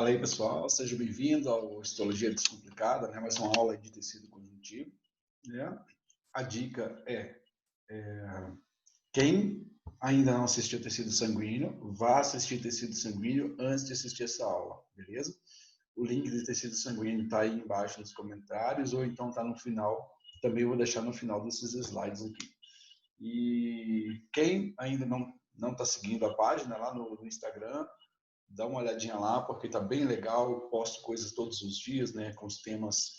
Fala aí, pessoal, seja bem-vindo ao Histologia Descomplicada, né? Mais uma aula de tecido conjuntivo, né? A dica quem ainda não assistiu tecido sanguíneo, vá assistir tecido sanguíneo antes de assistir essa aula, beleza? O link de tecido sanguíneo está aí embaixo nos comentários, ou então está no final, também vou deixar no final desses slides aqui. E quem ainda não está seguindo a página lá no Instagram, dá uma olhadinha lá, porque está bem legal. Eu posto coisas todos os dias, né, com os temas,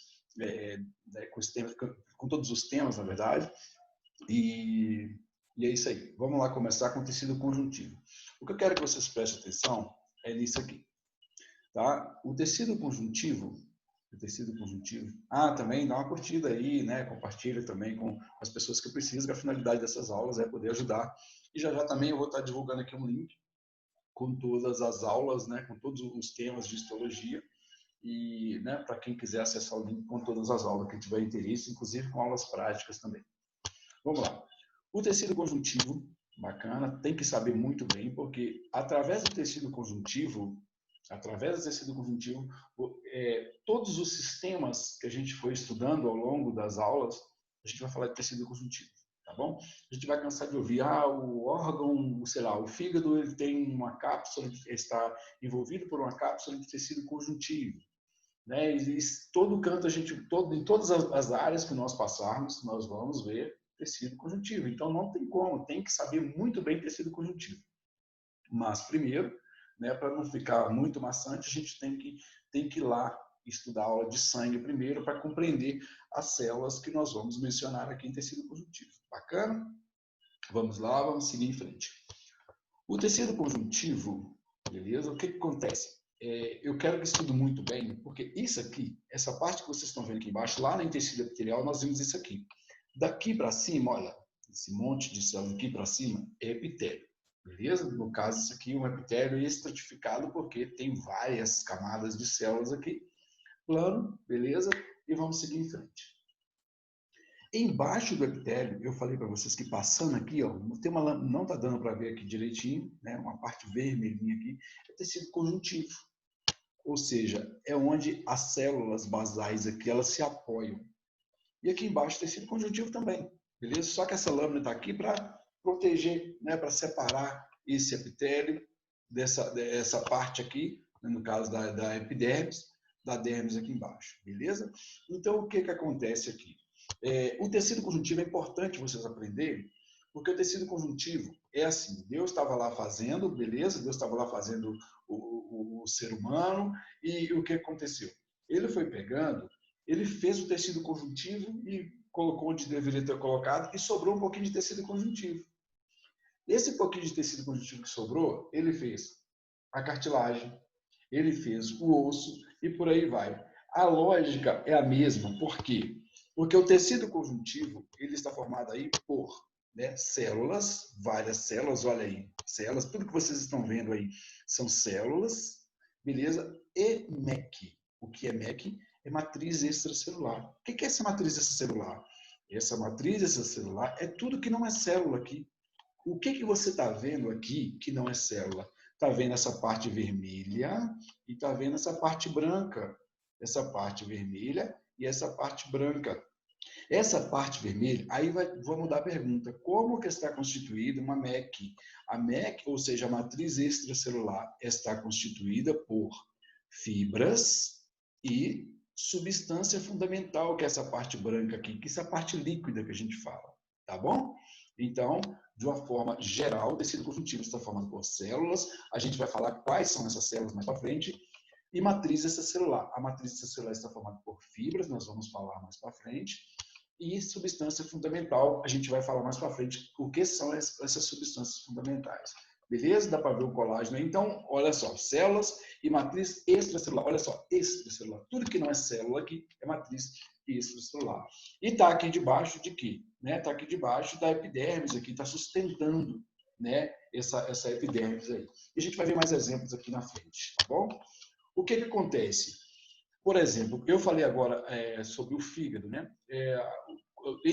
com todos os temas, na verdade. E é isso aí. Vamos lá começar com o tecido conjuntivo. O que eu quero que vocês prestem atenção é nisso aqui, tá? O tecido conjuntivo. Também dá uma curtida aí, né? Compartilha também com as pessoas que precisam, que a finalidade dessas aulas é poder ajudar. E já também eu vou estar divulgando aqui um link com todas as aulas, né, com todos os temas de histologia, e, né, para quem quiser acessar o link com todas as aulas, que tiver interesse, inclusive com aulas práticas também. Vamos lá. O tecido conjuntivo, bacana, tem que saber muito bem, porque através do tecido conjuntivo, todos os sistemas que a gente foi estudando ao longo das aulas, a gente vai falar de tecido conjuntivo. Tá bom? A gente vai cansar de ouvir, o órgão, sei lá, o fígado, ele tem uma cápsula, está envolvido por uma cápsula de tecido conjuntivo, né? E todo canto em todas as áreas que nós passarmos, nós vamos ver tecido conjuntivo. Então não tem como, tem que saber muito bem tecido conjuntivo. Mas primeiro, né, para não ficar muito maçante, a gente tem que ir lá estudar a aula de sangue primeiro para compreender as células que nós vamos mencionar aqui em tecido conjuntivo. Bacana? Vamos lá, vamos seguir em frente. O tecido conjuntivo, beleza? O que acontece? Eu quero que estude muito bem, porque isso aqui, essa parte que vocês estão vendo aqui embaixo, lá no tecido epitelial, nós vimos isso aqui. Daqui para cima, olha, esse monte de células aqui para cima é epitélio. Beleza? No caso, isso aqui é um epitélio estratificado, porque tem várias camadas de células aqui. Plano, beleza? E vamos seguir em frente. Embaixo do epitélio, eu falei para vocês que passando aqui, ó, não está dando para ver aqui direitinho, né? Uma parte vermelhinha aqui, é tecido conjuntivo. Ou seja, é onde as células basais aqui, elas se apoiam. E aqui embaixo, tecido conjuntivo também, beleza? Só que essa lâmina está aqui para proteger, né? Para separar esse epitélio dessa parte aqui, né? No caso da epidermis, da dermis aqui embaixo, beleza? Então, o que acontece aqui? O tecido conjuntivo é importante vocês aprenderem, porque o tecido conjuntivo é assim, Deus estava lá fazendo, beleza? Deus estava lá fazendo o ser humano, e o que aconteceu? Ele foi pegando, ele fez o tecido conjuntivo e colocou onde deveria ter colocado, e sobrou um pouquinho de tecido conjuntivo. Esse pouquinho de tecido conjuntivo que sobrou, ele fez a cartilagem, ele fez o osso, e por aí vai. A lógica é a mesma, por quê? Porque o tecido conjuntivo, ele está formado aí por, né, células, várias células, olha aí, células, tudo que vocês estão vendo aí são células, beleza? E MEC. O que é MEC? É matriz extracelular. O que é essa matriz extracelular? Essa matriz extracelular é tudo que não é célula aqui. O que você está vendo aqui que não é célula? Está vendo essa parte vermelha e está vendo essa parte branca. Essa parte vermelha e essa parte branca. Essa parte vermelha, aí vou mudar a pergunta. Como que está constituída uma MEC? A MEC, ou seja, a matriz extracelular, está constituída por fibras e substância fundamental, que é essa parte branca aqui, que é essa parte líquida que a gente fala. Tá bom? Então, de uma forma geral, o tecido conjuntivo está formado por células. A gente vai falar quais são essas células mais para frente. E matriz extracelular. A matriz extracelular está formada por fibras, nós vamos falar mais para frente. E substância fundamental, a gente vai falar mais para frente o que são essas substâncias fundamentais. Beleza? Dá para ver o colágeno aí. Então, olha só, células e matriz extracelular. Olha só, extracelular. Tudo que não é célula aqui é matriz extracelular. E está aqui debaixo de quê? Está aqui debaixo da epidermis, aqui está sustentando, né, essa epidermis aí. E a gente vai ver mais exemplos aqui na frente, tá bom? O que acontece? Por exemplo, eu falei agora sobre o fígado, né?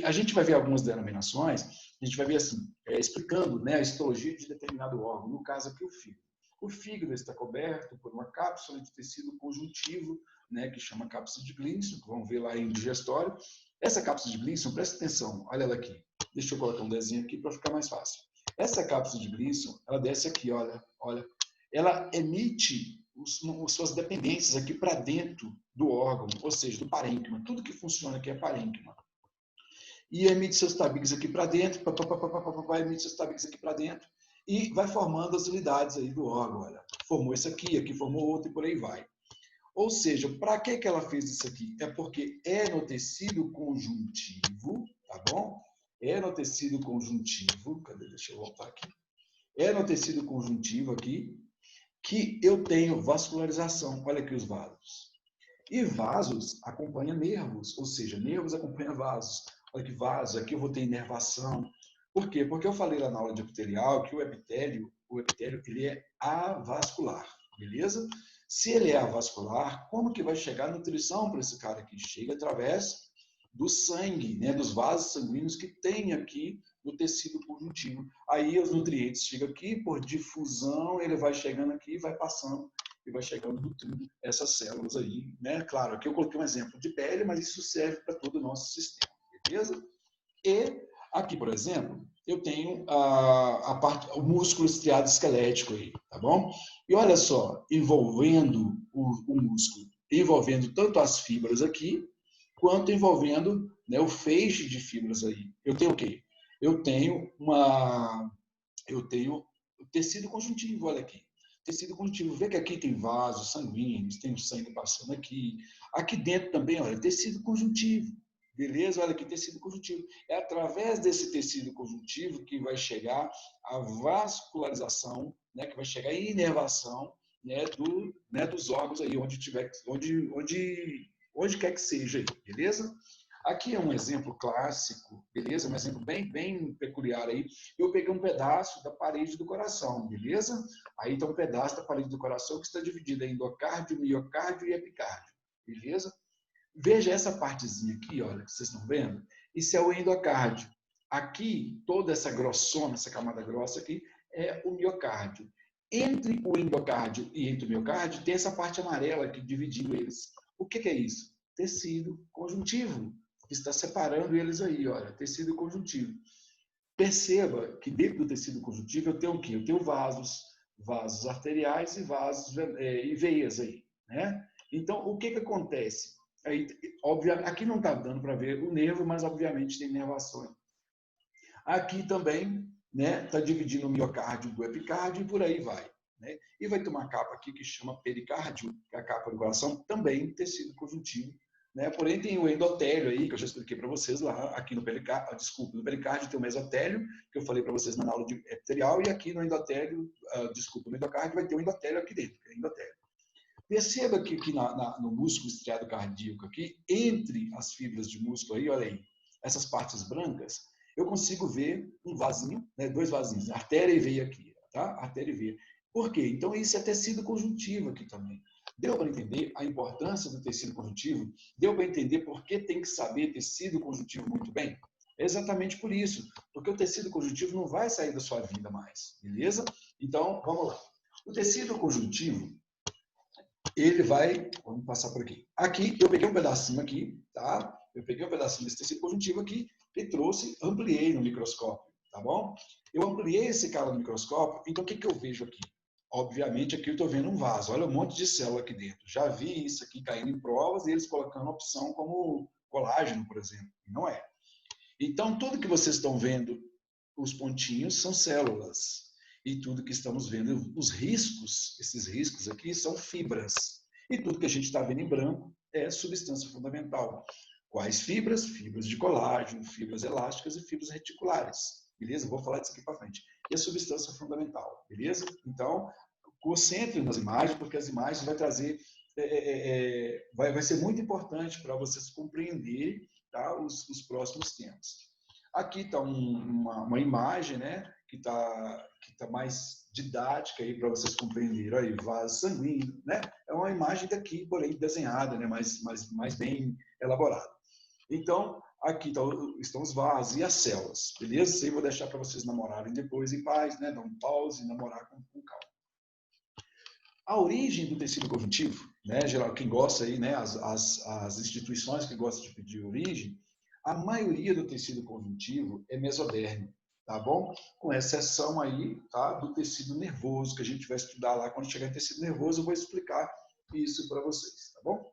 A gente vai ver algumas denominações, a gente vai ver assim, explicando, né, a histologia de determinado órgão, no caso aqui o fígado. O fígado está coberto por uma cápsula de tecido conjuntivo, né, que chama cápsula de Gleason, que vamos ver lá em digestório. Essa cápsula de Gleason, presta atenção, olha ela aqui. Deixa eu colocar um desenho aqui para ficar mais fácil. Essa cápsula de Gleason, ela desce aqui, olha. Ela emite suas dependências aqui para dentro do órgão, ou seja, do parênquima. Tudo que funciona aqui é parênquima. E emite seus tabiques aqui para dentro, emite seus tabiques aqui para dentro, e vai formando as unidades aí do órgão. Olha, formou isso aqui formou outro e por aí vai. Ou seja, para que ela fez isso aqui? É porque é no tecido conjuntivo, tá bom? É no tecido conjuntivo, cadê? Deixa eu voltar aqui. É no tecido conjuntivo aqui que eu tenho vascularização. Olha aqui os vasos. E vasos acompanham nervos, ou seja, nervos acompanham vasos. Olha que vasos, aqui eu vou ter inervação. Por quê? Porque eu falei lá na aula de epitelial que o epitélio ele é avascular, beleza? Se ele é avascular, como que vai chegar a nutrição para esse cara aqui? Chega através do sangue, né, dos vasos sanguíneos que tem aqui no tecido conjuntivo. Aí os nutrientes chegam aqui, por difusão, ele vai chegando aqui e vai passando e vai chegando nutrindo essas células aí, né? Claro, aqui eu coloquei um exemplo de pele, mas isso serve para todo o nosso sistema, beleza? E aqui, por exemplo, eu tenho o músculo estriado esquelético aí, tá bom? E olha só, envolvendo o músculo, envolvendo tanto as fibras aqui, quanto envolvendo, né, o feixe de fibras aí. Eu tenho o quê? Eu tenho o tecido conjuntivo, olha aqui. Tecido conjuntivo, vê que aqui tem vasos sanguíneos, tem o sangue passando aqui. Aqui dentro também, olha, tecido conjuntivo. Beleza? Olha aqui, tecido conjuntivo. É através desse tecido conjuntivo que vai chegar a vascularização, né, que vai chegar a inervação, né, dos órgãos aí, onde quer que seja aí, beleza? Aqui é um exemplo clássico, beleza? Um exemplo bem peculiar aí. Eu peguei um pedaço da parede do coração, beleza? Aí está um pedaço da parede do coração que está dividido em endocárdio, miocárdio e epicárdio, beleza? Veja essa partezinha aqui, olha, que vocês estão vendo. Isso é o endocárdio. Aqui, toda essa grossona, essa camada grossa aqui, é o miocárdio. Entre o endocárdio e entre o miocárdio, tem essa parte amarela que dividiu eles. O que é isso? Tecido conjuntivo, que está separando eles aí, olha, tecido conjuntivo. Perceba que dentro do tecido conjuntivo eu tenho o quê? Eu tenho vasos arteriais e vasos e veias aí, né? Então, o que acontece? Aí, aqui não está dando para ver o nervo, mas obviamente tem inervações. Aqui também, né, está dividindo o miocárdio do epicárdio e por aí vai. Né? E vai ter uma capa aqui que chama pericárdio, que é a capa do coração, também tecido conjuntivo. Né? Porém, tem o endotélio aí, que eu já expliquei para vocês lá, aqui no pericárdio, desculpa, no pericárdio tem o mesotélio, que eu falei para vocês na aula de epitelial, e aqui no endotélio, no endocárdio vai ter o endotélio aqui dentro, que é endotélio. Perceba que aqui no músculo estriado cardíaco, aqui, entre as fibras de músculo aí, olha aí, essas partes brancas, eu consigo ver um vasinho, né, dois vasinhos, artéria e veia aqui, tá? Artéria e veia. Por quê? Então, isso é tecido conjuntivo aqui também. Deu para entender a importância do tecido conjuntivo? Deu para entender por que tem que saber tecido conjuntivo muito bem? É exatamente por isso, porque o tecido conjuntivo não vai sair da sua vida mais, beleza? Então, vamos lá. O tecido conjuntivo, ele vai, vamos passar por aqui. Aqui, eu peguei um pedacinho aqui, tá? Eu peguei um pedacinho desse tecido conjuntivo aqui e trouxe, ampliei no microscópio, tá bom? Eu ampliei esse cara no microscópio, então o que eu vejo aqui? Obviamente, aqui eu estou vendo um vaso. Olha um monte de célula aqui dentro. Já vi isso aqui caindo em provas e eles colocando opção como colágeno, por exemplo. Não é. Então, tudo que vocês estão vendo, os pontinhos, são células. E tudo que estamos vendo, os riscos, esses riscos aqui, são fibras. E tudo que a gente está vendo em branco é substância fundamental. Quais fibras? Fibras de colágeno, fibras elásticas e fibras reticulares. Beleza? Vou falar disso aqui para frente. E a substância fundamental. Beleza? Então, concentre nas imagens, porque as imagens vai trazer, vai ser muito importante para vocês compreenderem, tá, os próximos temas. Aqui está uma imagem, né, que tá mais didática aí para vocês compreenderem. Aí, vaso sanguíneo, né? É uma imagem daqui, porém desenhada, né, mais bem elaborada. Então, aqui estão os vasos e as células, beleza? Isso aí eu vou deixar para vocês namorarem depois em paz, né? Dar um pause e namorar com calma. A origem do tecido conjuntivo, né, geral, quem gosta aí, né, as instituições que gostam de pedir origem, a maioria do tecido conjuntivo é mesodérmico, tá bom? Com exceção aí, tá, do tecido nervoso, que a gente vai estudar lá quando chegar em tecido nervoso, eu vou explicar isso para vocês, tá bom?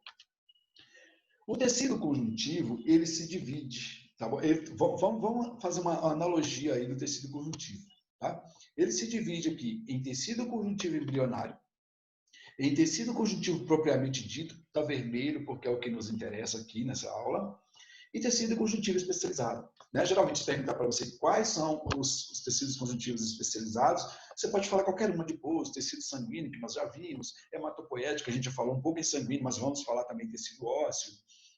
O tecido conjuntivo, ele se divide, tá bom? Vamos fazer uma analogia aí do tecido conjuntivo, tá? Ele se divide aqui em tecido conjuntivo embrionário, em tecido conjuntivo propriamente dito, está vermelho porque é o que nos interessa aqui nessa aula, e tecido conjuntivo especializado. Né? Geralmente, se perguntar para você quais são os tecidos conjuntivos especializados, você pode falar qualquer uma de boas, tecido sanguíneo, que nós já vimos, hematopoético, a gente já falou um pouco em sanguíneo, mas vamos falar também em tecido ósseo,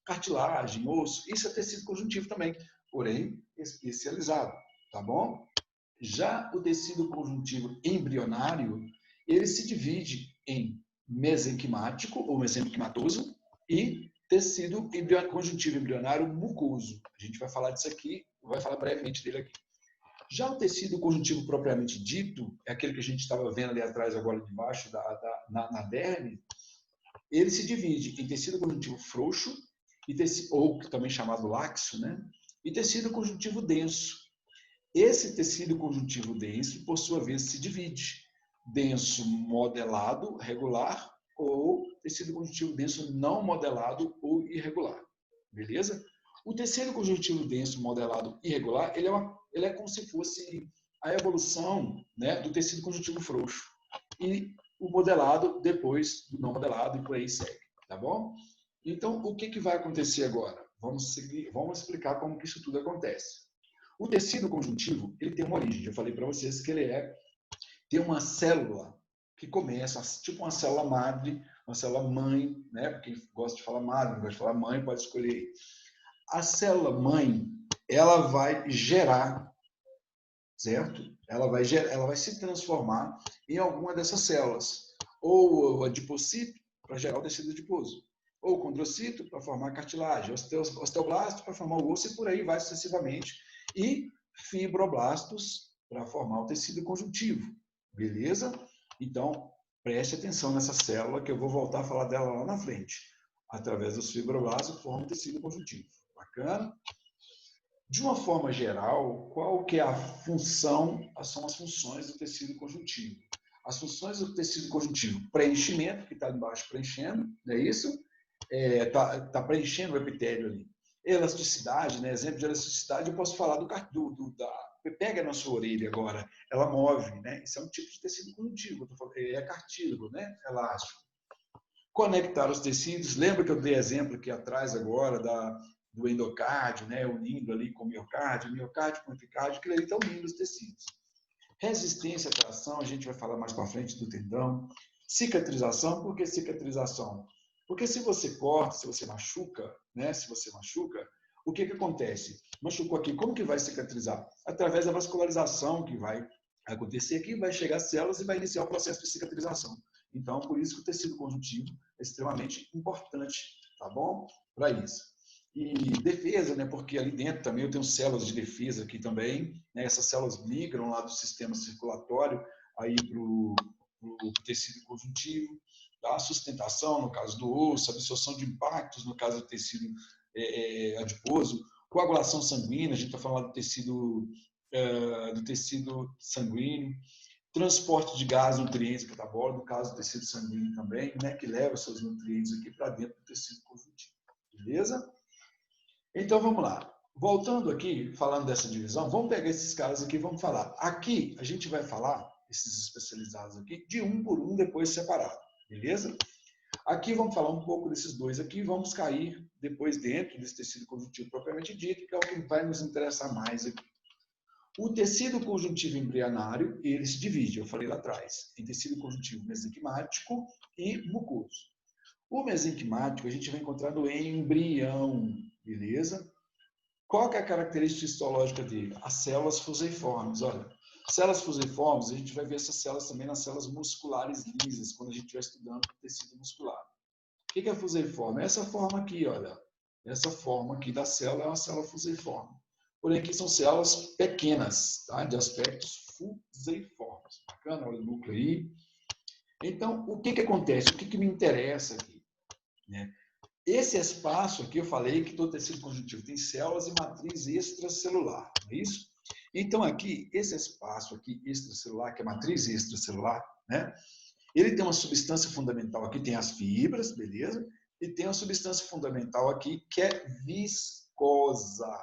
cartilagem, osso, isso é tecido conjuntivo também, porém especializado, tá bom? Já o tecido conjuntivo embrionário, ele se divide em mesenquimático ou mesenquimatoso e tecido conjuntivo embrionário mucoso. A gente vai falar disso aqui, vai falar brevemente dele aqui. Já o tecido conjuntivo propriamente dito, é aquele que a gente estava vendo ali atrás, agora debaixo na derme, ele se divide em tecido conjuntivo frouxo, ou também chamado laxo, né? E tecido conjuntivo denso. Esse tecido conjuntivo denso, por sua vez, se divide. Denso modelado, regular, ou tecido conjuntivo denso não modelado ou irregular. Beleza? O tecido conjuntivo denso modelado irregular, ele é como se fosse a evolução, né, do tecido conjuntivo frouxo. E o modelado depois do não modelado e por aí segue. Tá bom? Então, o que vai acontecer agora? Vamos explicar como que isso tudo acontece. O tecido conjuntivo, ele tem uma origem. Eu falei para vocês que ele tem uma célula que começa, tipo uma célula madre, uma célula mãe, né? Porque gosta de falar madre, não gosta de falar mãe, pode escolher. A célula mãe, ela vai gerar, certo? Ela vai se transformar em alguma dessas células. Ou adipocito, para gerar o tecido adiposo. Ou condrocito, para formar cartilagem. Osteoblasto, para formar o osso, e por aí vai sucessivamente. E fibroblastos, para formar o tecido conjuntivo. Beleza? Então, preste atenção nessa célula, que eu vou voltar a falar dela lá na frente. Através dos fibroblastos, forma o tecido conjuntivo. Bacana? De uma forma geral, qual que é a função, são as funções do tecido conjuntivo? As funções do tecido conjuntivo, preenchimento, que está embaixo preenchendo, não é isso? Tá preenchendo o epitélio ali. Elasticidade, né? Exemplo de elasticidade, eu posso falar pega na sua orelha agora, ela move, né? Isso é um tipo de tecido conjuntivo, é cartílago, né? Elástico. Conectar os tecidos, lembra que eu dei exemplo aqui atrás agora do endocárdio, né? Unindo ali com o miocárdio com o epicárdio, que ele está unindo os tecidos. Resistência à tração, a gente vai falar mais para frente do tendão. Cicatrização, por que cicatrização? Porque se você corta, se você machuca, né? Se você machuca, o que acontece? Machucou aqui, como que vai cicatrizar? Através da vascularização que vai acontecer aqui, vai chegar às células e vai iniciar o processo de cicatrização. Então, por isso que o tecido conjuntivo é extremamente importante, tá bom? Para isso. E defesa, né? Porque ali dentro também eu tenho células de defesa aqui também, né? Essas células migram lá do sistema circulatório aí para o tecido conjuntivo, tá? Sustentação, no caso do osso, absorção de impactos, no caso do tecido adiposo, coagulação sanguínea, a gente está falando do tecido sanguíneo, transporte de gás, nutrientes, catabólico, no caso do tecido sanguíneo também, né, que leva seus nutrientes aqui para dentro do tecido conjuntivo. Beleza? Então, vamos lá. Voltando aqui, falando dessa divisão, vamos pegar esses caras aqui e vamos falar. Aqui, a gente vai falar, esses especializados aqui, de um por um, depois separado. Beleza? Aqui vamos falar um pouco desses dois aqui, vamos cair depois dentro desse tecido conjuntivo propriamente dito, que é o que vai nos interessar mais aqui. O tecido conjuntivo embrionário, ele se divide, eu falei lá atrás, em tecido conjuntivo mesenquimático e mucoso. O mesenquimático a gente vai encontrar no embrião, beleza? Qual que é a característica histológica dele? As células fuseiformes, olha. Células fuseiformes, a gente vai ver essas células também nas células musculares lisas, quando a gente estiver estudando o tecido muscular. O que é fuseiforme? Essa forma aqui, olha. Essa forma aqui da célula é uma célula fuseiforme. Porém, aqui são células pequenas, tá? De aspectos fuseiformes. Bacana? Olha o núcleo aí. Então, o que acontece? O que me interessa aqui? Né? Esse espaço aqui, eu falei que todo tecido conjuntivo tem células e matriz extracelular, não é isso? Então, aqui, esse espaço aqui extracelular, que é matriz extracelular, né? Ele tem uma substância fundamental aqui, tem as fibras, beleza? E tem uma substância fundamental aqui que é viscosa.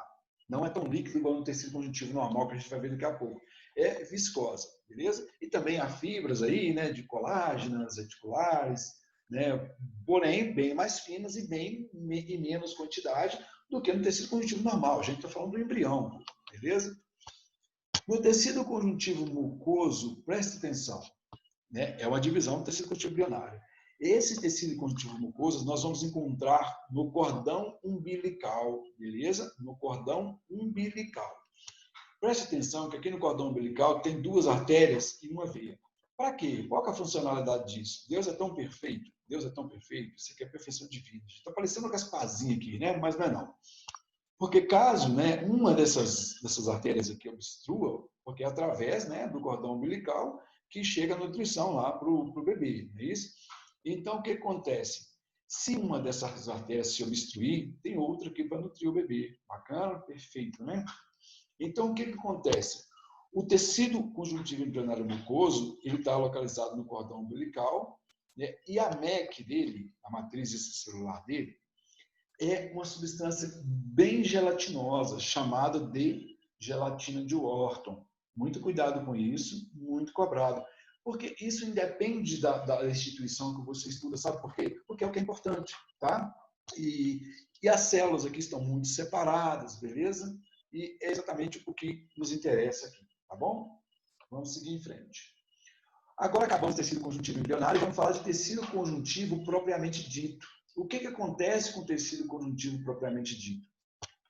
Não é tão líquido igual no tecido conjuntivo normal, que a gente vai ver daqui a pouco. É viscosa, beleza? E também há fibras aí, né, de colágenas, reticulares, né, porém bem mais finas e bem em menos quantidade do que no tecido conjuntivo normal. A gente está falando do embrião, beleza? No tecido conjuntivo mucoso, preste atenção, né? É uma divisão do tecido conjuntivo embrionário. Esse tecido conjuntivo mucoso nós vamos encontrar no cordão umbilical, beleza? No cordão umbilical. Preste atenção que aqui no cordão umbilical tem duas artérias e uma veia. Para quê? Qual é a funcionalidade disso? Deus é tão perfeito, Deus é tão perfeito, isso aqui é perfeição divina. Está parecendo uma Gasparzinha aqui, né? Mas não é não. Porque caso, né, uma dessas artérias aqui obstrua, porque é através, né, do cordão umbilical que chega a nutrição lá para o bebê, não é isso? Então, o que acontece? Se uma dessas artérias se obstruir, tem outra aqui para nutrir o bebê. Bacana? Perfeito, né? Então, o que acontece? O tecido conjuntivo embrionário mucoso, ele está localizado no cordão umbilical, né? E a MEC dele, a matriz extracelular dele, é uma substância bem gelatinosa, chamada de gelatina de Wharton. Muito cuidado com isso, muito cobrado. Porque isso independe da instituição que você estuda, sabe por quê? Porque é o que é importante, tá? E as células aqui estão muito separadas, beleza? E é exatamente o que nos interessa aqui, tá bom? Vamos seguir em frente. Agora acabamos de tecido conjuntivo embrionário, vamos falar de tecido conjuntivo propriamente dito. O que acontece com o tecido conjuntivo propriamente dito?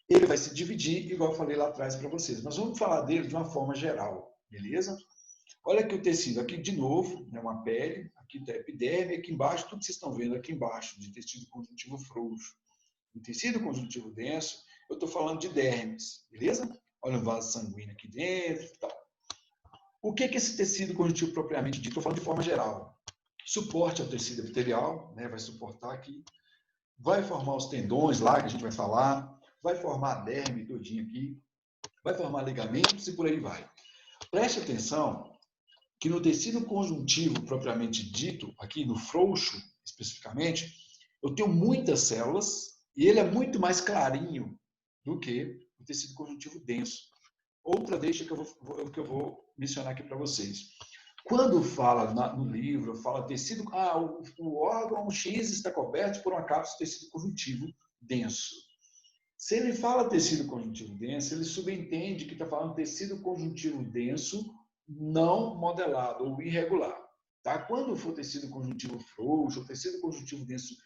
Ele vai se dividir, igual eu falei lá atrás para vocês, mas vamos falar dele de uma forma geral, beleza? Olha aqui o tecido, aqui de novo, é uma pele, aqui está a epiderme, aqui embaixo, tudo que vocês estão vendo aqui embaixo, de tecido conjuntivo frouxo. O tecido conjuntivo denso, eu estou falando de dermes, beleza? Olha o vaso sanguíneo aqui dentro e tal. O que é esse tecido conjuntivo propriamente dito? Estou falando de forma geral. Suporte ao tecido epitelial, né? Vai suportar aqui. Vai formar os tendões lá, que a gente vai falar. Vai formar a derme todinha aqui. Vai formar ligamentos e por aí vai. Preste atenção que no tecido conjuntivo propriamente dito, aqui no frouxo especificamente, eu tenho muitas células e ele é muito mais clarinho do que o tecido conjuntivo denso. Outra deixa que eu vou mencionar aqui para vocês. Quando fala no livro, fala tecido, o órgão X está coberto por uma cápsula de tecido conjuntivo denso. Se ele fala tecido conjuntivo denso, ele subentende que está falando tecido conjuntivo denso não modelado ou irregular. Tá? Quando for tecido conjuntivo frouxo, ou tecido conjuntivo denso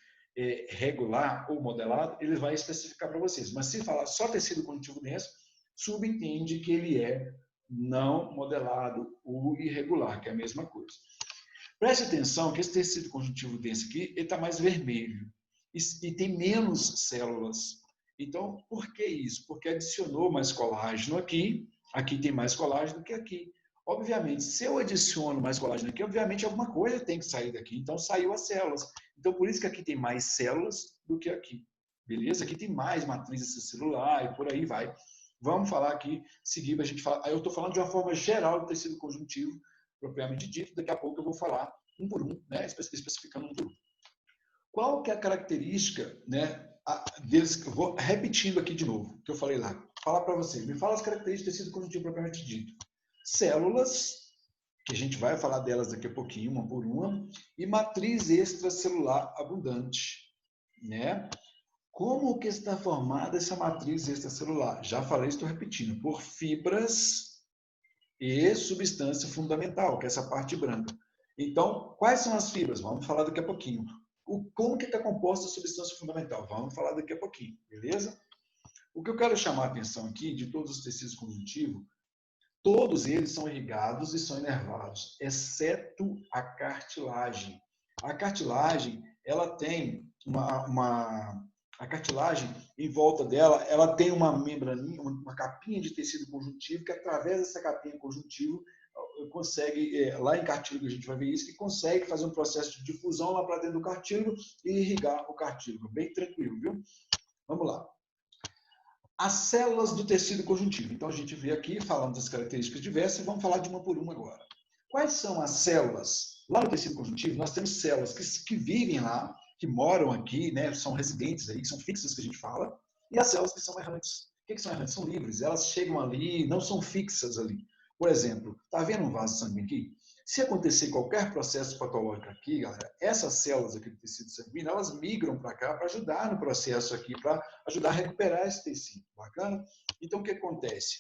regular ou modelado, ele vai especificar para vocês. Mas se falar só tecido conjuntivo denso, subentende que ele é não modelado ou irregular, que é a mesma coisa. Preste atenção que esse tecido conjuntivo denso aqui está mais vermelho e tem menos células. Então, por que isso? Porque adicionou mais colágeno aqui, aqui tem mais colágeno do que aqui. Obviamente, se eu adiciono mais colágeno aqui, obviamente alguma coisa tem que sair daqui. Então, saiu as células. Então, por isso que aqui tem mais células do que aqui. Beleza? Aqui tem mais matriz extracelular e por aí vai. Vamos falar aqui, seguir, a gente fala. Aí eu estou falando de uma forma geral do tecido conjuntivo, propriamente dito. Daqui a pouco eu vou falar um por um, né? Especificando um por um. Qual que é a característica, né, deles? Eu vou repetindo aqui de novo, que eu falei lá. Falar para você. Me fala as características do tecido conjuntivo propriamente dito. Células, que a gente vai falar delas daqui a pouquinho, uma por uma, e matriz extracelular abundante, né? Como que está formada essa matriz extracelular? Já falei, estou repetindo, por fibras e substância fundamental, que é essa parte branca. Então, quais são as fibras? Vamos falar daqui a pouquinho. Como que está composta a substância fundamental? Vamos falar daqui a pouquinho, beleza? O que eu quero chamar a atenção aqui, de todos os tecidos conjuntivos, todos eles são irrigados e são inervados, exceto a cartilagem. A cartilagem, ela tem a cartilagem, em volta dela, ela tem uma membraninha, uma capinha de tecido conjuntivo, que através dessa capinha conjuntivo, consegue, lá em cartílago a gente vai ver isso, que consegue fazer um processo de difusão lá para dentro do cartílago e irrigar o cartílago. Bem tranquilo, viu? Vamos lá. As células do tecido conjuntivo. Então, a gente vê aqui, falando das características diversas, e vamos falar de uma por uma agora. Quais são as células? Lá no tecido conjuntivo, nós temos células que vivem lá, que moram aqui, né, são residentes aí, que são fixas, que a gente fala, e as células que são errantes. O que são errantes? São livres, elas chegam ali, não são fixas ali. Por exemplo, está vendo um vaso sanguíneo aqui? Se acontecer qualquer processo patológico aqui, galera, essas células aqui do tecido sanguíneo, elas migram para cá para ajudar no processo aqui, para ajudar a recuperar esse tecido. Bacana? Então, o que acontece?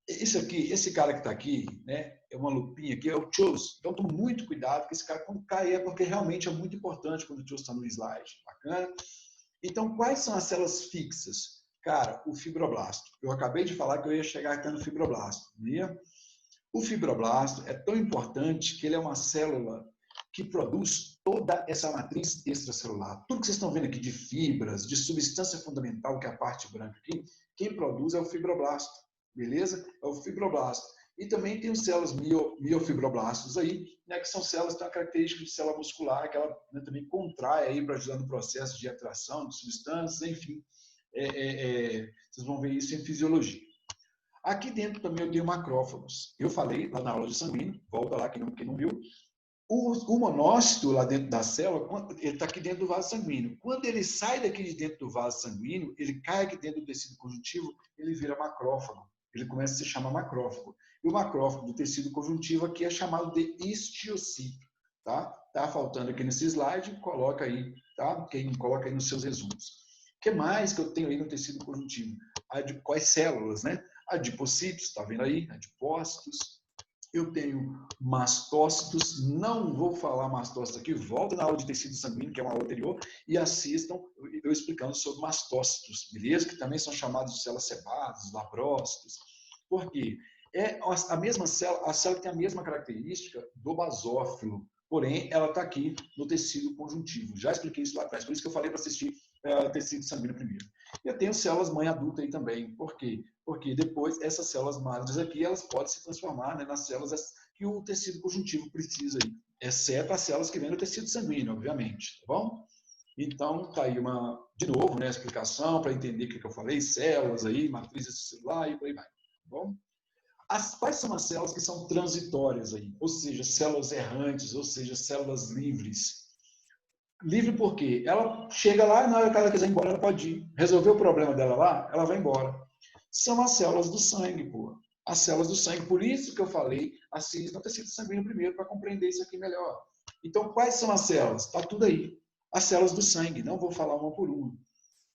Isso aqui, esse cara que está aqui, né, é uma lupinha aqui, é o TIOS. Então, tome muito cuidado, que esse cara, quando cai, é porque realmente é muito importante quando o TIOS está no slide. Bacana? Então, quais são as células fixas? Cara, o fibroblasto. Eu acabei de falar que eu ia chegar aqui no fibroblasto. Não ia? O fibroblasto é tão importante que ele é uma célula que produz toda essa matriz extracelular. Tudo que vocês estão vendo aqui de fibras, de substância fundamental, que é a parte branca aqui, quem produz é o fibroblasto, beleza? É o fibroblasto. E também tem as células miofibroblastos aí, né, que são células que têm a característica de célula muscular, que ela, né, também contrai aí para ajudar no processo de atração de substâncias, enfim. Vocês vão ver isso em fisiologia. Aqui dentro também eu tenho macrófagos. Eu falei lá na aula de sanguíneo, volta lá, quem não viu. O monócito lá dentro da célula, ele está aqui dentro do vaso sanguíneo. Quando ele sai daqui de dentro do vaso sanguíneo, ele cai aqui dentro do tecido conjuntivo, ele vira macrófago. Ele começa a se chamar macrófago. E o macrófago do tecido conjuntivo aqui é chamado de histiocito. Tá? Tá faltando aqui nesse slide, coloca aí, tá? Quem coloca aí nos seus resumos. O que mais que eu tenho aí no tecido conjuntivo? Quais células, né? Adipocítos, está vendo aí? Adipócitos. Eu tenho mastócitos, não vou falar mastócitos aqui, volta na aula de tecido sanguíneo, que é uma aula anterior, e assistam eu explicando sobre mastócitos, beleza? Que também são chamados de células sebadas, labrócitos. Por quê? É a mesma célula, a célula tem a mesma característica do basófilo, porém, ela está aqui no tecido conjuntivo. Já expliquei isso lá atrás, por isso que eu falei para assistir tecido sanguíneo primeiro. Eu tenho células mãe adulta aí também. Por quê? Porque depois essas células madres aqui, elas podem se transformar, né, nas células que o tecido conjuntivo precisa aí, exceto as células que vêm do tecido sanguíneo, obviamente, tá bom? Então, tá aí de novo, né, a explicação para entender o que eu falei, células aí, matriz celular e por aí vai, tá bom? Quais são as células que são transitórias aí? Ou seja, células errantes, ou seja, células livres. Livre por quê? Ela chega lá e na hora que ela quiser ir embora, ela pode ir. Resolveu o problema dela lá, ela vai embora. São as células do sangue, pô. As células do sangue. Por isso que eu falei, assista o tecido sanguíneo primeiro para compreender isso aqui melhor. Então, quais são as células? Está tudo aí. As células do sangue. Não vou falar uma por uma.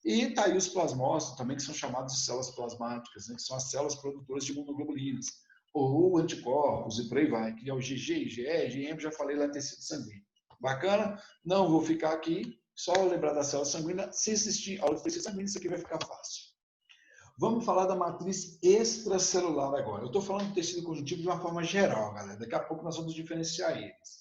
E tá aí os plasmócitos também, que são chamados de células plasmáticas, né? Que são as células produtoras de imunoglobulinas. Ou anticorpos e por aí vai. Que é o GG, IgE, IgM, já falei lá no tecido sanguíneo. Bacana? Não vou ficar aqui, só lembrar da célula sanguínea. Se assistir a aula de tecido sanguíneo, isso aqui vai ficar fácil. Vamos falar da matriz extracelular agora. Eu estou falando do tecido conjuntivo de uma forma geral, galera. Daqui a pouco nós vamos diferenciar eles.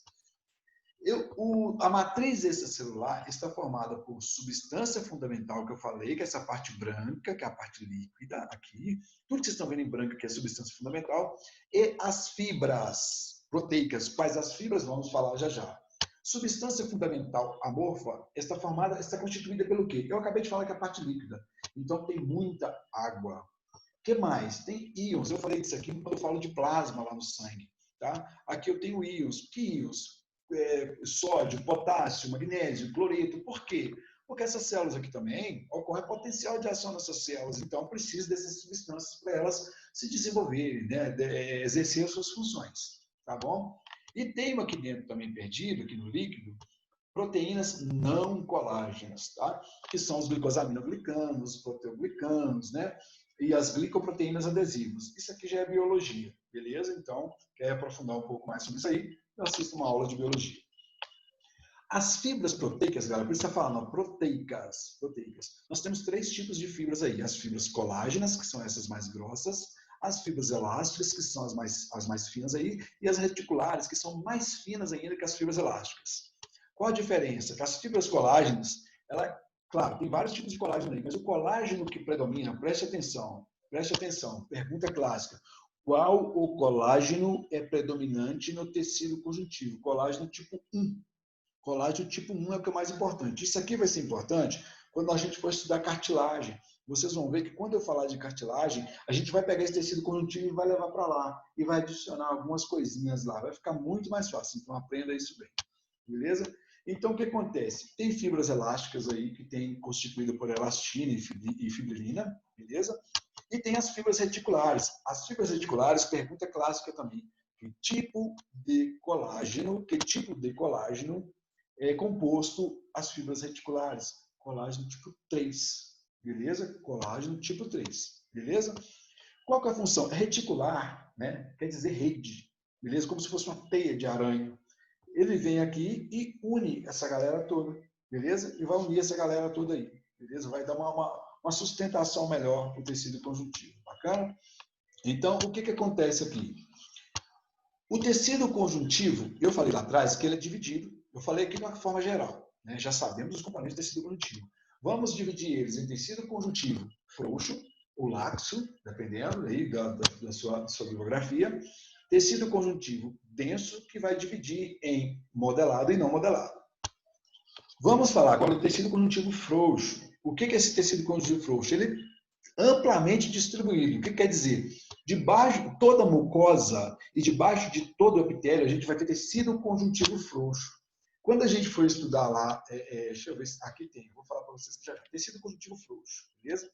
A matriz extracelular está formada por substância fundamental, que eu falei, que é essa parte branca, que é a parte líquida aqui. Tudo que vocês estão vendo em branco, que é substância fundamental. E as fibras proteicas. Quais as fibras? Vamos falar já já. Substância fundamental amorfa está constituída pelo quê? Eu acabei de falar que é a parte líquida. Então, tem muita água. O que mais? Tem íons. Eu falei disso aqui quando eu falo de plasma lá no sangue. Tá? Aqui eu tenho íons. Que íons? Sódio, potássio, magnésio, cloreto. Por quê? Porque essas células aqui também ocorre potencial de ação nessas células. Então, precisa dessas substâncias para elas se desenvolverem, né? Exercer as suas funções. Tá bom? E tem aqui dentro também perdido, aqui no líquido, proteínas não colágenas, tá? Que são os glicosaminoglicanos, os proteoglicanos, né? E as glicoproteínas adesivas. Isso aqui já é biologia, beleza? Então, quer aprofundar um pouco mais sobre isso aí, eu assisto uma aula de biologia. As fibras proteicas, galera, por isso está falando, proteicas. Nós temos 3 tipos de fibras aí. As fibras colágenas, que são essas mais grossas, as fibras elásticas, que são as mais finas aí, e as reticulares, que são mais finas ainda que as fibras elásticas. Qual a diferença? Que as fibras colágenas, claro, tem vários tipos de colágeno aí, mas o colágeno que predomina, preste atenção, pergunta clássica, qual o colágeno é predominante no tecido conjuntivo? Colágeno tipo 1. Colágeno tipo 1 é o que é mais importante. Isso aqui vai ser importante quando a gente for estudar cartilagem. Vocês vão ver que quando eu falar de cartilagem, a gente vai pegar esse tecido conjuntivo e vai levar para lá. E vai adicionar algumas coisinhas lá. Vai ficar muito mais fácil. Então, aprenda isso bem. Beleza? Então, o que acontece? Tem fibras elásticas aí que tem constituída por elastina e fibrilina. Beleza? E tem as fibras reticulares. As fibras reticulares, pergunta clássica também. Que tipo de colágeno é composto as fibras reticulares? Colágeno tipo 3, beleza? Colágeno tipo 3, beleza? Qual que é a função? Reticular, né? Quer dizer rede, beleza? Como se fosse uma teia de aranha. Ele vem aqui e une essa galera toda, beleza? E vai unir essa galera toda aí, beleza? Vai dar uma sustentação melhor para o tecido conjuntivo, bacana? Então, o que acontece aqui? O tecido conjuntivo, eu falei lá atrás que ele é dividido, eu falei aqui de uma forma geral, né? Já sabemos os componentes do tecido conjuntivo. Vamos dividir eles em tecido conjuntivo frouxo ou laxo, dependendo aí da sua bibliografia, tecido conjuntivo denso, que vai dividir em modelado e não modelado. Vamos falar agora do tecido conjuntivo frouxo. O que é esse tecido conjuntivo frouxo? Ele é amplamente distribuído. O que quer dizer? Debaixo de toda a mucosa e debaixo de todo o epitélio, a gente vai ter tecido conjuntivo frouxo. Quando a gente for estudar lá, deixa eu ver se aqui tem, vou falar para vocês que já tem tecido conjuntivo frouxo, beleza?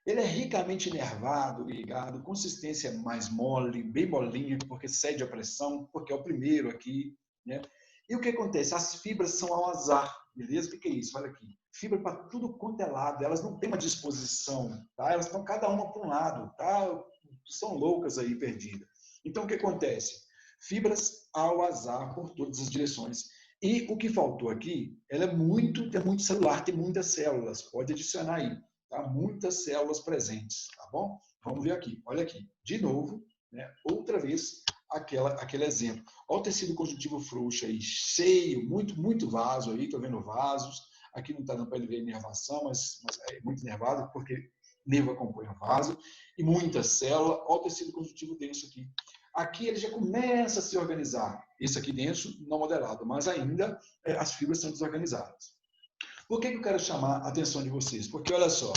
Ele é ricamente inervado, irrigado, consistência mais mole, bem molinha, porque cede a pressão, porque é o primeiro aqui, né? E o que acontece? As fibras são ao azar, beleza? O que é isso? Olha aqui. Fibra para tudo quanto é lado, elas não têm uma disposição, tá? Elas estão cada uma para um lado, tá? São loucas aí, perdidas. Então, o que acontece? Fibras ao azar por todas as direções. E o que faltou aqui, ela é muito celular, tem muitas células, pode adicionar aí, tá? Muitas células presentes, tá bom? Vamos ver aqui, olha aqui, de novo, né? Outra vez, aquele exemplo. Olha o tecido conjuntivo frouxo aí, cheio, muito vaso aí, tô vendo vasos. Aqui não está dando para ele ver inervação, mas é muito inervado, porque nervo acompanha o vaso. E muita célula. Olha o tecido conjuntivo denso aqui. Aqui ele já começa a se organizar. Esse aqui denso, não modelado, mas ainda as fibras são desorganizadas. Por que eu quero chamar a atenção de vocês? Porque, olha só,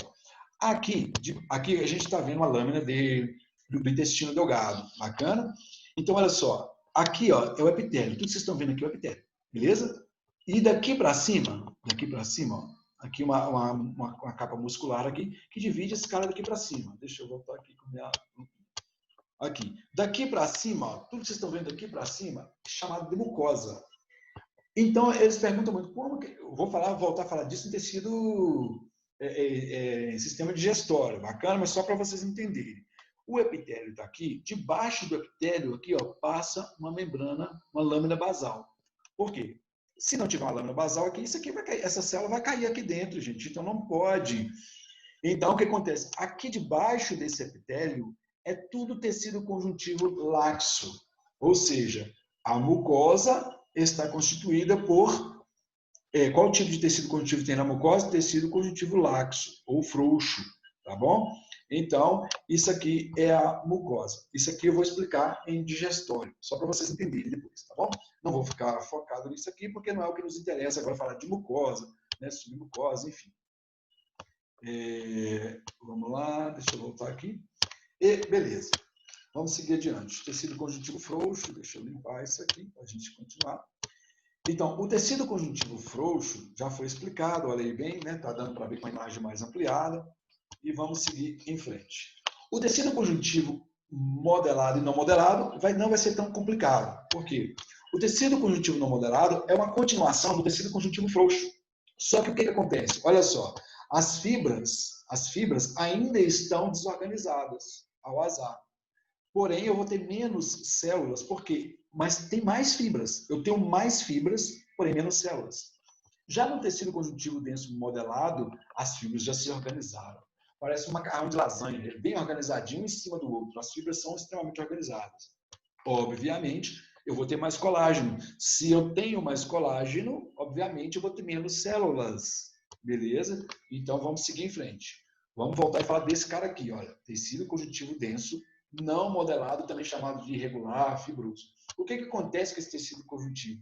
aqui a gente está vendo uma lâmina do intestino delgado. Bacana? Então, olha só. Aqui ó, é o epitélio. Tudo que vocês estão vendo aqui é o epitélio. Beleza? E daqui para cima, ó, aqui uma capa muscular aqui, que divide esse cara daqui para cima. Deixa eu voltar aqui com minha... Aqui. Daqui para cima, ó, tudo que vocês estão vendo aqui para cima, é chamado de mucosa. Então, eles perguntam muito, como que... Eu vou voltar a falar disso em tecido sistema digestório, bacana, mas só para vocês entenderem. O epitélio está aqui, debaixo do epitélio, aqui, ó, passa uma membrana, uma lâmina basal. Por quê? Se não tiver uma lâmina basal aqui, isso aqui vai cair, essa célula vai cair aqui dentro, gente, então não pode. Então, o que acontece? Aqui debaixo desse epitélio é tudo tecido conjuntivo laxo, ou seja, a mucosa está constituída por... qual tipo de tecido conjuntivo tem na mucosa? Tecido conjuntivo laxo ou frouxo, tá bom? Então, isso aqui é a mucosa. Isso aqui eu vou explicar em digestório, só para vocês entenderem depois, tá bom? Não vou ficar focado nisso aqui, porque não é o que nos interessa agora falar de mucosa, né, submucosa, enfim. Vamos lá, deixa eu voltar aqui. Beleza, vamos seguir adiante. Tecido conjuntivo frouxo, deixa eu limpar isso aqui para a gente continuar. Então, o tecido conjuntivo frouxo já foi explicado, olha aí bem, né? Tá dando para ver com a imagem mais ampliada. E vamos seguir em frente. O tecido conjuntivo modelado e não modelado não vai ser tão complicado. Por quê? O tecido conjuntivo não modelado é uma continuação do tecido conjuntivo frouxo. Só que o que acontece? Olha só, as fibras ainda estão desorganizadas ao azar. Porém, eu vou ter menos células, por quê? Mas tem mais fibras. Eu tenho mais fibras, porém menos células. Já no tecido conjuntivo denso modelado, as fibras já se organizaram. Parece um macarrão de lasanha, bem organizadinho em cima do outro. As fibras são extremamente organizadas. Obviamente, eu vou ter mais colágeno. Se eu tenho mais colágeno, obviamente eu vou ter menos células. Beleza? Então, vamos seguir em frente. Vamos voltar e falar desse cara aqui, olha. Tecido conjuntivo denso não modelado, também chamado de irregular, fibroso. O que acontece com esse tecido conjuntivo?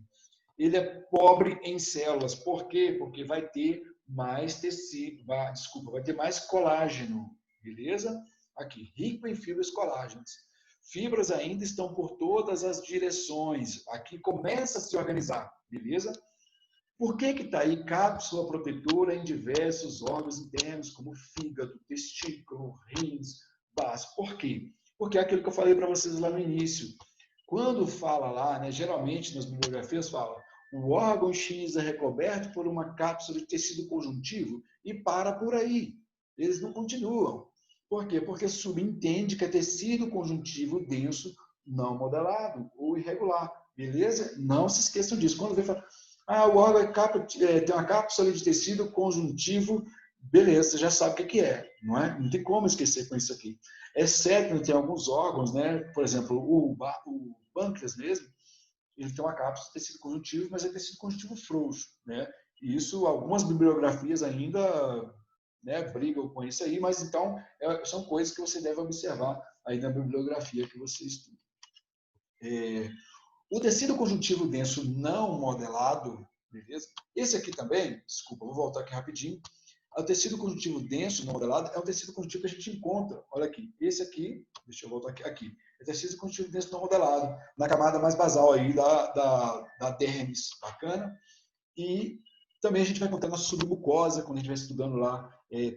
Ele é pobre em células. Por quê? Porque vai ter mais tecido, vai ter mais colágeno, beleza? Aqui, rico em fibras colágenas. Fibras ainda estão por todas as direções. Aqui começa a se organizar, beleza? Por que está aí cápsula protetora em diversos órgãos internos, como fígado, testículo, rins, baço? Por quê? Porque é aquilo que eu falei para vocês lá no início. Quando fala lá, né, geralmente nas bibliografias fala o órgão X é recoberto por uma cápsula de tecido conjuntivo e para por aí. Eles não continuam. Por quê? Porque subentende que é tecido conjuntivo denso não modelado ou irregular. Beleza? Não se esqueçam disso. Quando vem falar, o órgão tem uma cápsula de tecido conjuntivo, beleza, você já sabe o que é, não é? Não tem como esquecer com isso aqui. Exceto que tem alguns órgãos, né? Por exemplo, o pâncreas mesmo, ele tem uma cápsula de tecido conjuntivo, mas é tecido conjuntivo frouxo, né? E isso, algumas bibliografias ainda, né, brigam com isso aí, mas então são coisas que você deve observar aí na bibliografia que você estuda. O tecido conjuntivo denso não modelado, beleza? Esse aqui também, desculpa, vou voltar aqui rapidinho. O tecido conjuntivo denso não modelado é um tecido conjuntivo que a gente encontra. Olha aqui, esse aqui, deixa eu voltar aqui. É tecido conjuntivo denso não modelado, na camada mais basal aí da dermis, bacana. E também a gente vai encontrar na submucosa, quando a gente vai estudando lá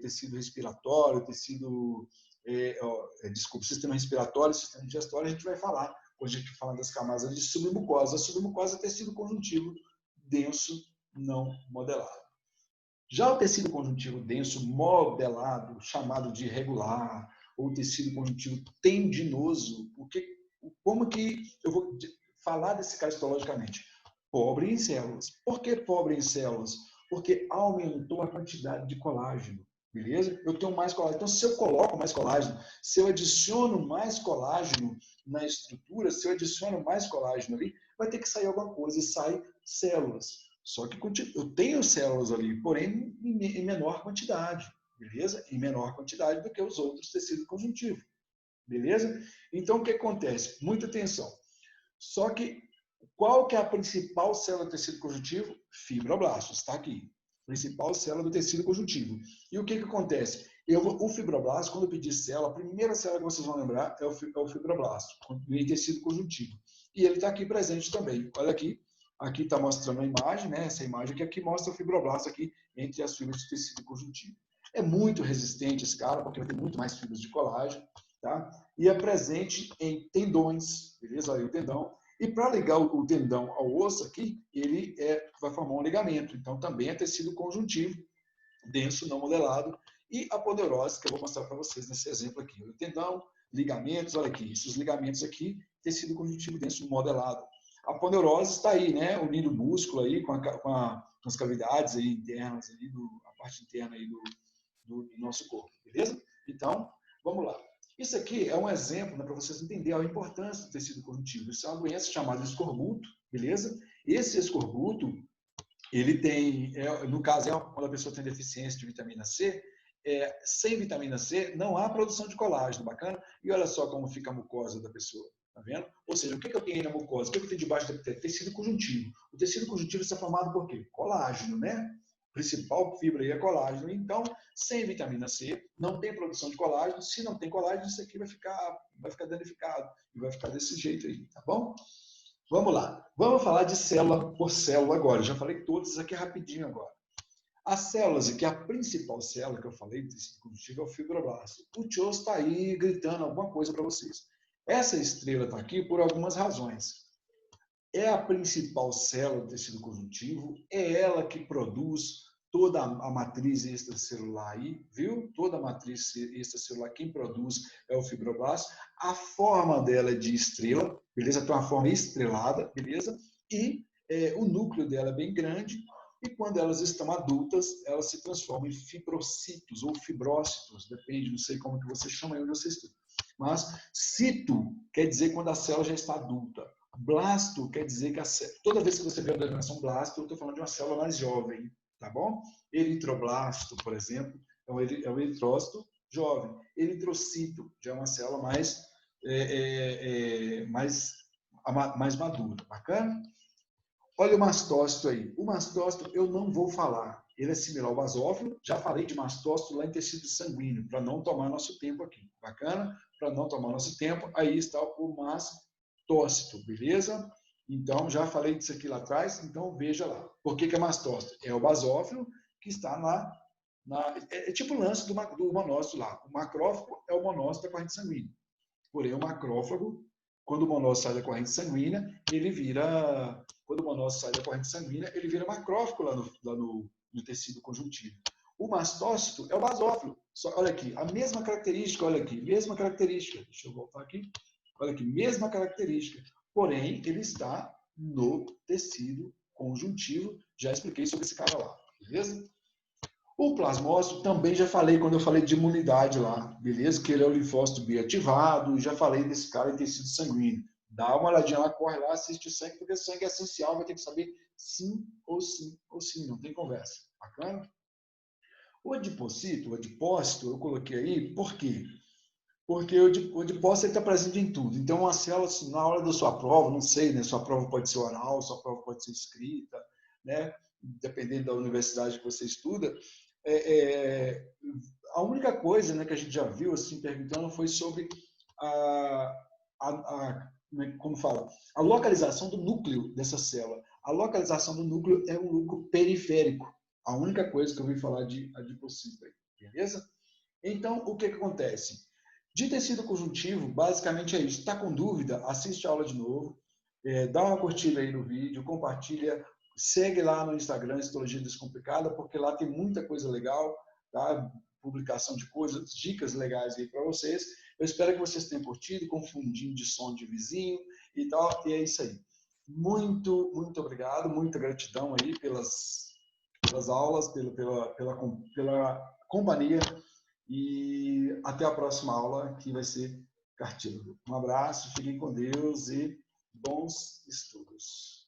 tecido respiratório, sistema respiratório, sistema digestório, a gente vai falar, quando a gente fala das camadas de submucosa. A submucosa é tecido conjuntivo denso não modelado. Já o tecido conjuntivo denso modelado, chamado de irregular, ou tecido conjuntivo tendinoso, como que eu vou falar desse cara histologicamente? Pobre em células. Por que pobre em células? Porque aumentou a quantidade de colágeno, beleza? Eu tenho mais colágeno. Então, se eu coloco mais colágeno, se eu adiciono mais colágeno na estrutura, se eu adiciono mais colágeno ali, vai ter que sair alguma coisa e sai células. Só que eu tenho células ali, porém em menor quantidade, beleza? Em menor quantidade do que os outros tecidos conjuntivos, beleza? Então, o que acontece? Muita atenção. Só que, qual que é a principal célula do tecido conjuntivo? Fibroblastos, está aqui. Principal célula do tecido conjuntivo. E o que acontece? O fibroblasto, quando eu pedir célula, a primeira célula que vocês vão lembrar é o fibroblasto, em tecido conjuntivo. E ele está aqui presente também. Olha aqui. Aqui está mostrando a imagem, né? Essa imagem que aqui mostra o fibroblasto aqui entre as fibras de tecido conjuntivo. É muito resistente esse cara, porque vai ter muito mais fibras de colágeno, tá? E é presente em tendões, beleza? Aí o tendão. E para ligar o tendão ao osso aqui, ele vai formar um ligamento. Então, também é tecido conjuntivo, denso, não modelado. E a poderose, que eu vou mostrar para vocês nesse exemplo aqui. O tendão, ligamentos, olha aqui. Esses ligamentos aqui, tecido conjuntivo denso modelado. A poderose está aí, né? Unindo o músculo aí com as cavidades aí internas, aí a parte interna aí do nosso corpo, beleza? Então, vamos lá. Isso aqui é um exemplo, né, para vocês entenderem a importância do tecido conjuntivo. Isso é uma doença chamada escorbuto, beleza? Esse escorbuto, ele tem, no caso, quando a pessoa tem deficiência de vitamina C, sem vitamina C, não há produção de colágeno, bacana? E olha só como fica a mucosa da pessoa, tá vendo? Ou seja, o que eu tenho aí na mucosa? O que eu tenho debaixo da tecido conjuntivo? O tecido conjuntivo está formado por quê? Colágeno, né? Principal fibra aí é colágeno. Então, sem vitamina C, não tem produção de colágeno. Se não tem colágeno, isso aqui vai ficar danificado e vai ficar desse jeito aí, tá bom? Vamos lá. Vamos falar de célula por célula agora. Eu já falei todas aqui rapidinho agora. As células, que é a principal célula que eu falei desse conjuntivo, é o fibroblasto. O Tio está aí gritando alguma coisa para vocês. Essa estrela está aqui por algumas razões. É a principal célula do tecido conjuntivo, é ela que produz toda a matriz extracelular aí, viu? Toda a matriz extracelular, quem produz é o fibroblasto. A forma dela é de estrela, beleza? Tem uma forma estrelada, beleza? E o núcleo dela é bem grande, e quando elas estão adultas, elas se transformam em fibrocitos ou fibrócitos, depende, não sei como que você chama aí onde você estuda. Mas cito quer dizer quando a célula já está adulta. Blasto quer dizer que toda vez que você vê a denominação blasto, eu estou falando de uma célula mais jovem, tá bom? Eritroblasto, por exemplo, é um eritrócito jovem. Eritrocito já é uma célula mais mais madura. Bacana? Olha o mastócito aí. O mastócito eu não vou falar. Ele é similar ao basófilo. Já falei de mastócito lá em tecido sanguíneo, para não tomar nosso tempo aqui. Bacana? Para não tomar nosso tempo, aí está o mastócito, beleza? Então, já falei disso aqui lá atrás, então veja lá. Por que é mastócito? É o basófilo que está é tipo o lance do monócito lá. O macrófago é o monócito da corrente sanguínea. Porém, o macrófago, quando o monócito sai da corrente sanguínea, ele vira... Quando o monócito sai da corrente sanguínea, ele vira macrófago lá no tecido conjuntivo. O mastócito é o basófilo. Olha aqui, a mesma característica, olha aqui, mesma característica. Deixa eu voltar aqui. Olha aqui, mesma característica. Porém, ele está no tecido conjuntivo. Já expliquei sobre esse cara lá, beleza? O plasmócito também já falei quando eu falei de imunidade lá, beleza? Que ele é o linfócito B ativado, já falei desse cara em tecido sanguíneo. Dá uma olhadinha lá, corre lá, assiste o sangue, porque o sangue é essencial, vai ter que saber sim ou sim ou sim, não tem conversa. Bacana? O adipocito, o adipócito, eu coloquei aí, por quê? Porque o adipócito está presente em tudo. Então, uma célula, na hora da sua prova, não sei, né? Sua prova pode ser oral, sua prova pode ser escrita, né? Dependendo da universidade que você estuda. A única coisa, né, que a gente já viu, assim, perguntando, foi sobre como fala? A localização do núcleo dessa célula. A localização do núcleo é um núcleo periférico. A única coisa que eu ouvi falar de adipocito aí, beleza? Então, o que acontece? De tecido conjuntivo, basicamente é isso. Está com dúvida? Assiste a aula de novo, dá uma curtida aí no vídeo, compartilha, segue lá no Instagram, Histologia Descomplicada, porque lá tem muita coisa legal, tá? Publicação de coisas, dicas legais aí para vocês. Eu espero que vocês tenham curtido, confundindo de som de vizinho e tal, e é isso aí. Muito, muito obrigado, muita gratidão aí pelas aulas, pela companhia. E até a próxima aula, que vai ser cartílago. Um abraço, fiquem com Deus e bons estudos.